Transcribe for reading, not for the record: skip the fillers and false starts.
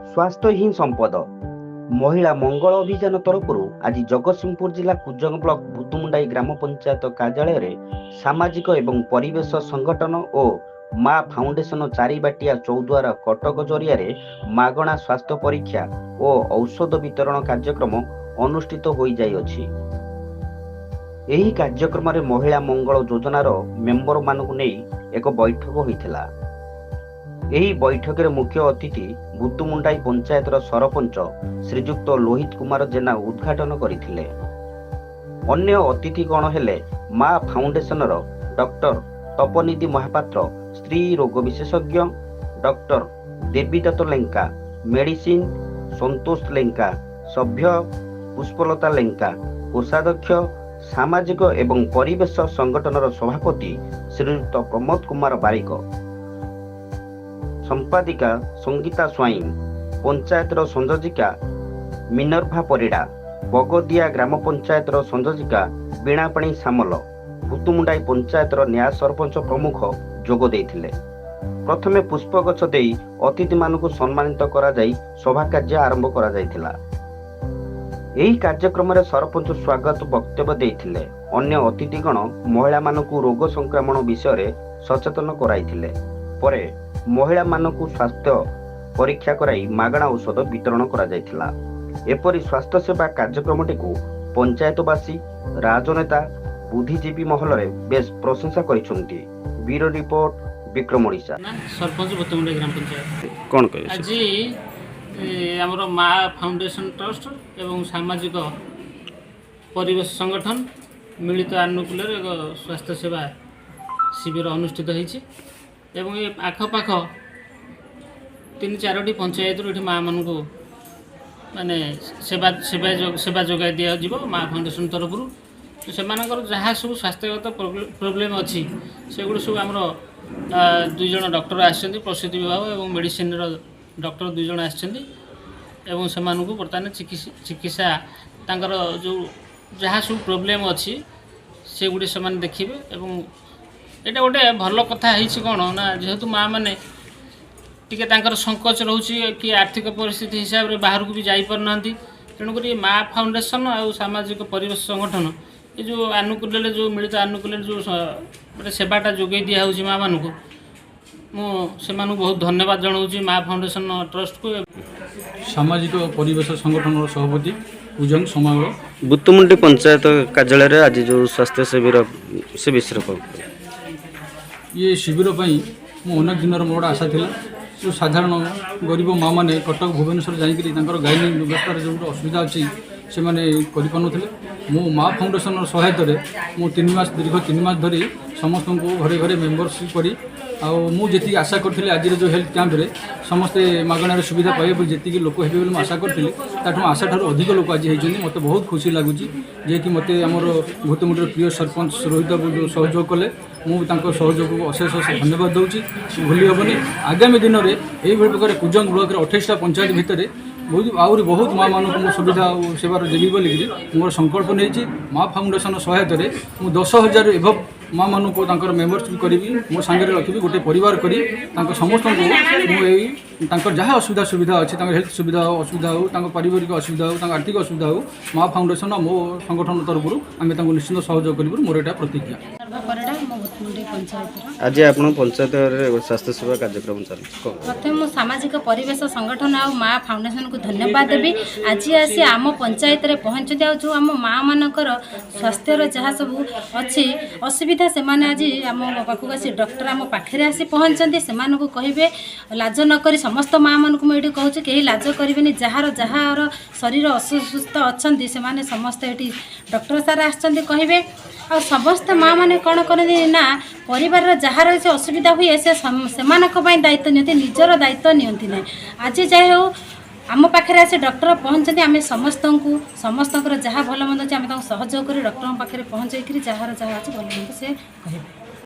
स्वास्थ्य ही संपद महिला मंगल अभियान तरफ आज जगतसिंहपुर जिला कुजंग ब्लॉक भूतमुंडाई ग्राम पंचायत कार्यालय में सामाजिक एवं परिवेश संगठन और माँ फाउंडेशन चारिबाटिया चौद्वार कटक जरिया मागणा स्वास्थ्य परीक्षा और औषध वितरण कार्यक्रम अनुष्ठित हो जाइछि। एही कार्यक्रम में महिला मंगल योजनार मेंबर मानकु नै एक बैठक होइथिला। एही बैठक में मुख्य अतिथि भूतमुंडाई पंचायतर सरपंच श्रीजुक्त लोहित कुमार जेना उद्घाटन करथिले। अन्य अतिथिगण हेले माँ फाउंडेशन डॉक्टर तपनिधि महापात्र स्त्री रोग विशेषज्ञ, डॉक्टर देवीदत्त लेंका मेडिसिन, संतोष लेंका सभ्य, पुष्पलता लेंका कोषाध्यक्ष, सामाजिक एवं परिवेश संगठनर सभापति श्रीयुक्त प्रमोद कुमार बारिक, संपादिका संगीता स्वाई, पंचायतर संयोजिका मिनर्भा परिडा, बगदिया ग्राम पंचायतर संयोजिका बीणापाणी सामल, भूतमुंडाई पंचायतर न्याय सरपंच प्रमुख जोग देइथिले। प्रथमे पुष्पगछ देई अतिथि मानकु सम्मानित करा जाई सभा कार्य आरंभ करा जाइथिला। एही कार्यक्रम रे सरपंच स्वागत वक्तव्य देइथिले। अन्य अतिथिगण महिला मानकु रोग संक्रमण विषय रे सचेतन कराइथिले। परे महिला मानकु स्वास्थ्य परीक्षा कराई मागणा औषध वितरण करा जाइथिला। एपरि स्वास्थ्य सेवा कार्यक्रमटिकु पंचायतवासी, राजनेता, बुद्धिजीवी महल रे बेस प्रशंसा करिसंती। Bureau report Vikram Odisha. सरपंच भूतमुंडाई ग्राम पंचायत कोन कहै आज हमर माँ फाउंडेशन ट्रस्ट एवं सामाजिक परिवेश संगठन मिलित आनुकूल एक स्वास्थ्य सेवा शिविर अनुष्ठित होइछि एवं ये आखपाख 3-4टी पंचायत ये माँ मान को माने सेवा सेवा सेवा जोगाई दि जाव माँ फाउंडेशन तरफ से जहाँ सब स्वास्थ्यगत प्रोब्लेम अच्छी से गुड़ सब आमर 2 जन डॉक्टर आसछन्ती प्रसूति विभाग और मेडिसिन डॉक्टर 2 जन आसछन्ती एवं से बर्तमान चिकित्सा तांकर जो जहाँ सब प्रोब्लेम अच्छी से गुड़े से देखिए एवं यहाँ गोटे भल कथा कौन ना जेहेतु माँ मैंने टी संकोच रोचे कि आर्थिक परिस्थिति हिसाब से बाहर को भी जापारना तेणुक माँ फाउंडेशन और सामाजिक परिवेश संगठन ये जो आनुकूल्य जो मिलित आनुकूल्य जो गोटे सेवाटा जोगे दिखाऊँ माँ मान को मुझे बहुत धन्यवाद जनाऊँ माँ फाउंडेशन ट्रस्ट को। सामाजिक परिवेश संगठन सभापति उजंग समाव भूतमुंडी पंचायत कार्यालय आज जो स्वास्थ्य शिविर से विषय ये शिविर पाई मो अनेक दिन मोर आशा थिला जो साधारण गरीब माँ मैंने कटक भुवनेश्वर जाकरी गाइडलाइन व्यवस्था जो असुविधा अच्छी से मैंने करें मो माँ फाउंडेशन सहायता मु 3 मास दीर्घ 3 मास धरी समस्त को घरे घरे मेम्बरशिप करी मुझे आशा करी आज जो हेल्थ कैंप रे समस्ते मागणार सुविधा पाइबे जी लोक हे आशा करी आशा ठार अधिक लोक आज होती मत बहुत खुशी लगुच जे कि मत आमर भूतमुंडी प्रिय सरपंच रोहित जो सहयोग कले मुझे सहयोग को अशेष अशेष धन्यवाद दूसरी भूली हेनी। आगामी दिन में यही प्रकार कुजंग ब्लॉक 28टा पंचायत भितर बहुत आहरी बहुत माँ मानक सुविधा और सेवार देवी बोलिकी मोर संकल्प नहीं माँ फाउंडेशन सहायता मुझे 10,000 एभव माँ मानक मेम्बरशिप करी मो सांगे रखी गोटे परिवार करी समस्त को जहाँ असुविधा सुविधा अच्छी हेल्थ सुविधा हो असुविधा हो पारिवारिक असुविधा हो आर्थिक असुविधा हो माँ फाउंडेशन मो संगठन तरफ आम निश्चित सहयोग कर मोर यहाँ प्रतिज्ञा। आज आप पंचायत स्वास्थ्य सेवा कार्यक्रम चल प्रथम सामाजिक परिवेश संगठन और माँ फाउंडेशन को धन्यवाद देवी आज आसी आम पंचायत रे पहुँचती जो आम माँ मानकर स्वास्थ्यर जहाँ सब अच्छी असुविधा से आज आम पाखक आसी डॉक्टर आम पाखे आसी पहुँचती से कहे लाज नक समस्त माँ मान को मुझे कहूँ कहीं लाज करेंगे जार जार शरीर असुस्थ अच्छा से समस्त ये डॉक्टर सार आसते कहे आ समस्त माँ मैंने कौन करती ना परिवार जहाँ रही असुविधा हुए से दायित्व नियंती निजर दायित्व नियंती ना आज जाए हो आम पाखे आसे डॉक्टर पहुँचती आम समस्त जहाँ भल मंद अच्छे आम सहयोग कर डॉक्टर पाखे पहुँचे जार जहाँ अच्छे भल मंद से कहे।